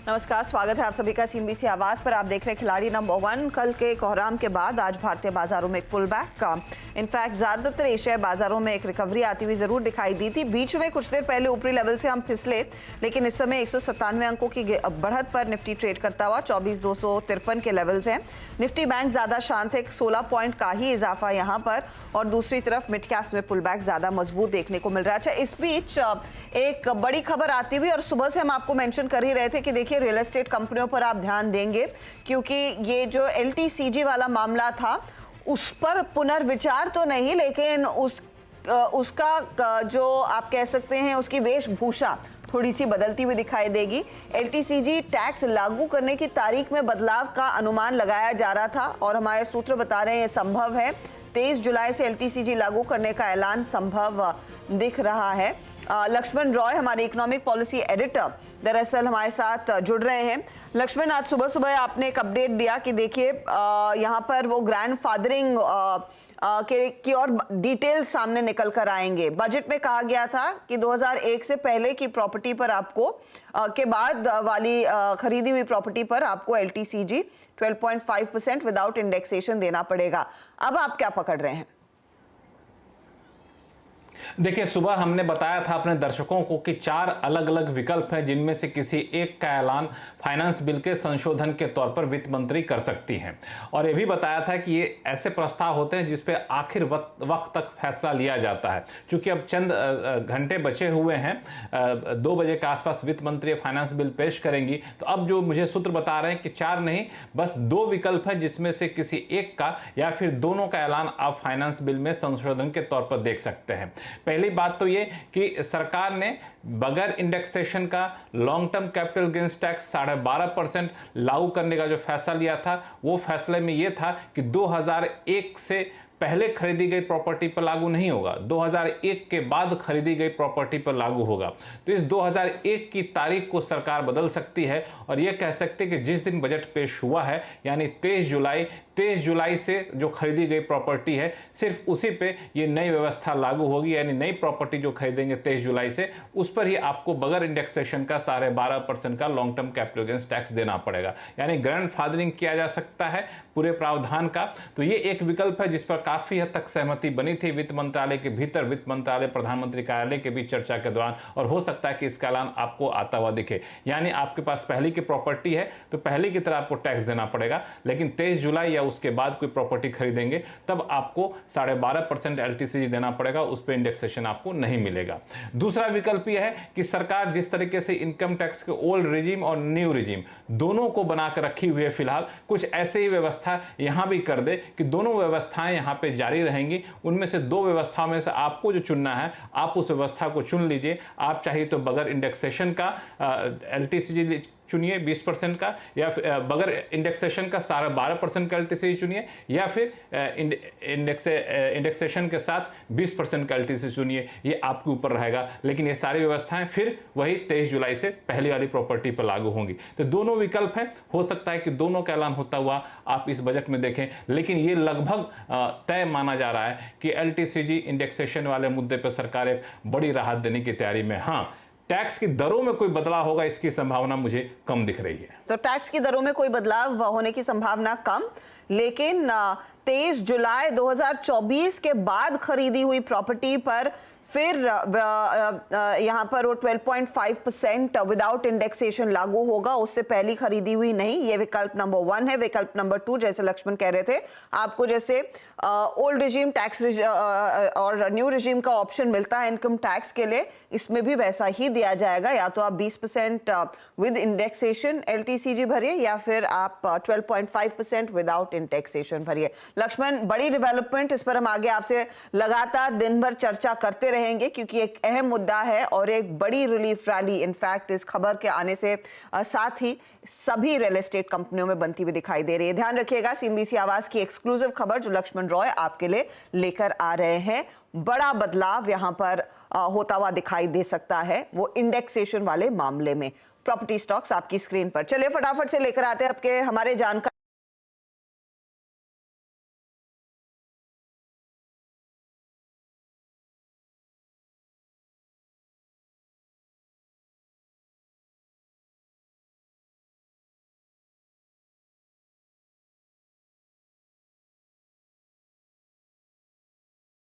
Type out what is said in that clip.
नमस्कार, स्वागत है आप सभी का सीएनबीसी आवाज पर। आप देख रहे हैं खिलाड़ी नंबर 1। कल के कोहराम के बाद आज भारतीय बाजारों में एक पुल बैक। इनफैक्ट ज्यादातर एशियाई बाजारों में एक रिकवरी आती हुई जरूर दिखाई दी थी। बीच में कुछ देर पहले ऊपरी लेवल से हम फिसले, लेकिन इस समय 197 अंकों की बढ़त पर निफ्टी ट्रेड करता हुआ 24,253 के लेवल है। निफ्टी बैंक ज्यादा शांत है, 16 पॉइंट का ही इजाफा यहाँ पर, और दूसरी तरफ मिड कैप्स में पुल बैक ज्यादा मजबूत देखने को मिल रहा है। अच्छा, इस बीच एक बड़ी खबर आती हुई, और सुबह से हम आपको मेंशन कर ही रहे थे कि देखिए रियल एस्टेट कंपनियों पर आप ध्यान देंगे, क्योंकि ये जो एलटीसीजी वाला मामला था उस पर पुनर्विचार तो नहीं, लेकिन उसका जो आप कह सकते हैं उसकी वेशभूषा थोड़ी सी बदलती हुई दिखाई देगी। एलटीसीजी टैक्स लागू करने की तारीख में बदलाव का अनुमान लगाया जा रहा था, और हमारे सूत्र बता रहे हैं ये संभव है। 23 जुलाई से एलटीसीजी लागू करने का ऐलान संभव दिख रहा है। लक्ष्मण रॉय हमारे इकोनॉमिक पॉलिसी एडिटर दरअसल हमारे साथ जुड़ रहे हैं। लक्ष्मण, आज सुबह सुबह आपने एक अपडेट दिया कि देखिए यहाँ पर वो ग्रैंडफादरिंग की और डिटेल्स सामने निकल कर आएंगे। बजट में कहा गया था कि 2001 से पहले की प्रॉपर्टी पर आपको के बाद वाली खरीदी हुई प्रॉपर्टी पर आपको एलटीसीजी 12.5% विदाउट इंडेक्सेशन देना पड़ेगा। अब आप क्या पकड़ रहे हैं? देखिए, सुबह हमने बताया था अपने दर्शकों को कि 4 अलग अलग विकल्प हैं, जिनमें से किसी एक का ऐलान फाइनेंस बिल के संशोधन के तौर पर वित्त मंत्री कर सकती हैं, और यह भी बताया था कि ये ऐसे प्रस्ताव होते हैं जिस पे आखिर वक्त तक फैसला लिया जाता है। क्योंकि अब चंद घंटे बचे हुए हैं, 2 बजे के आसपास वित्त मंत्री फाइनेंस बिल पेश करेंगी, तो अब जो मुझे सूत्र बता रहे हैं कि 4 नहीं, बस 2 विकल्प है, जिसमें से किसी एक का या फिर दोनों का ऐलान आप फाइनेंस बिल में संशोधन के तौर पर देख सकते हैं। पहली बात तो ये कि सरकार ने बगैर इंडेक्सेशन का long term capital gains tax 12.5% लागू करने का जो फैसला लिया था, वो फैसले में ये था कि 2001 से पहले खरीदी गई प्रॉपर्टी पर लागू नहीं होगा, 2001 के बाद खरीदी गई प्रॉपर्टी पर लागू होगा। तो इस 2001 की तारीख को सरकार बदल सकती है, और यह कह सकती है कि जिस दिन बजट पेश हुआ है, यानी 23 जुलाई से जो खरीदी गई प्रॉपर्टी है, सिर्फ उसी पे ये नई व्यवस्था लागू होगी। यानी नई प्रॉपर्टी जो खरीदेंगे 23 जुलाई से, उस पर ही आपको बगैर इंडेक्सेशन का 12.5% का long term capital gains tax देना पड़ेगा। यानी ग्रैंडफादरिंग किया जा सकता है पूरे प्रावधान का। तो ये एक विकल्प है जिस पर काफी हद तक सहमति बनी थी वित्त मंत्रालय के भीतर, वित्त मंत्रालय प्रधानमंत्री कार्यालय के बीच चर्चा के दौरान, और हो सकता है कि इसका ऐलान आपको आता हुआ दिखे। यानी आपके पास पहली की प्रॉपर्टी है तो पहली की तरह आपको टैक्स देना पड़ेगा, लेकिन 23 जुलाई या उसके बाद कोई प्रॉपर्टी खरीदेंगे तब आपको 12.5% एलटीसीजी देना पड़ेगा, उस पर इंडेक्सेशन आपको नहीं मिलेगा। दूसरा विकल्प यह है कि सरकार जिस तरीके से इनकम टैक्स के ओल्ड रिजीम और न्यू रिजीम दोनों को बनाकर रखी हुई है, फिलहाल कुछ ऐसे ही व्यवस्था यहां भी कर दे कि दोनों व्यवस्थाएं यहां पे जारी रहेंगी। उनमें से 2 व्यवस्थाओं में से आपको जो चुनना है, आप उस व्यवस्था को चुन लीजिए। आप चाहिए तो बगैर इंडेक्सेशन का एलटीसीजी चुनिए 20% का, या फिर बगैर इंडेक्सेशन का 12.5% का एलटीसीजी चुनिए, या फिर इंडेक्सेशन के साथ 20% का एलटीसीजी चुनिए। ये आपके ऊपर रहेगा, लेकिन ये सारी व्यवस्थाएं फिर वही 23 जुलाई से पहली वाली प्रॉपर्टी पर लागू होंगी। तो दोनों विकल्प हैं, हो सकता है कि दोनों का ऐलान होता हुआ आप इस बजट में देखें, लेकिन ये लगभग तय माना जा रहा है कि एलटीसीजी इंडेक्सेशन वाले मुद्दे पर सरकार एक बड़ी राहत देने की तैयारी में। हाँ, टैक्स की दरों में कोई बदलाव होगा, इसकी संभावना मुझे कम दिख रही है। तो टैक्स की दरों में कोई बदलाव होने की संभावना कम, लेकिन 23 जुलाई 2024 के बाद खरीदी हुई प्रॉपर्टी पर फिर यहाँ पर वो 12.5% विदाउट इंडेक्सेशन लागू होगा, उससे पहली खरीदी हुई नहीं। ये विकल्प नंबर 1 है। विकल्प नंबर 2, जैसे लक्ष्मण कह रहे थे, आपको जैसे ओल्ड रिजीम टैक्स और न्यू रिजीम का ऑप्शन मिलता है इनकम टैक्स के लिए, इसमें भी वैसा ही दिया जाएगा। या तो आप 20% विद इंडेक्सेशन एलटीसीजी भरिए, या फिर आप 12.5% विदाउट इंडेक्सेशन भरिए। लक्ष्मण, बड़ी डेवलपमेंट, इस पर हम आगे आपसे लगातार दिन भर चर्चा करते रहेंगे, क्योंकि एक अहम मुद्दा है और एक बड़ी रिलीफ रैली इनफैक्ट इस खबर के आने से साथ ही सभी रियल एस्टेट कंपनियों में बनती हुई दिखाई दे रही है। ध्यान रखिएगा, सीएनबीसी आवाज की एक्सक्लूसिव खबर जो लक्ष्मण रॉय आपके लिए लेकर आ रहे हैं। बड़ा बदलाव यहां पर होता हुआ दिखाई दे सकता है, वो इंडेक्सेशन वाले मामले में। प्रॉपर्टी स्टॉक्स आपकी स्क्रीन पर। चलिए फटाफट से लेकर आते हैं आपके हमारे जानकार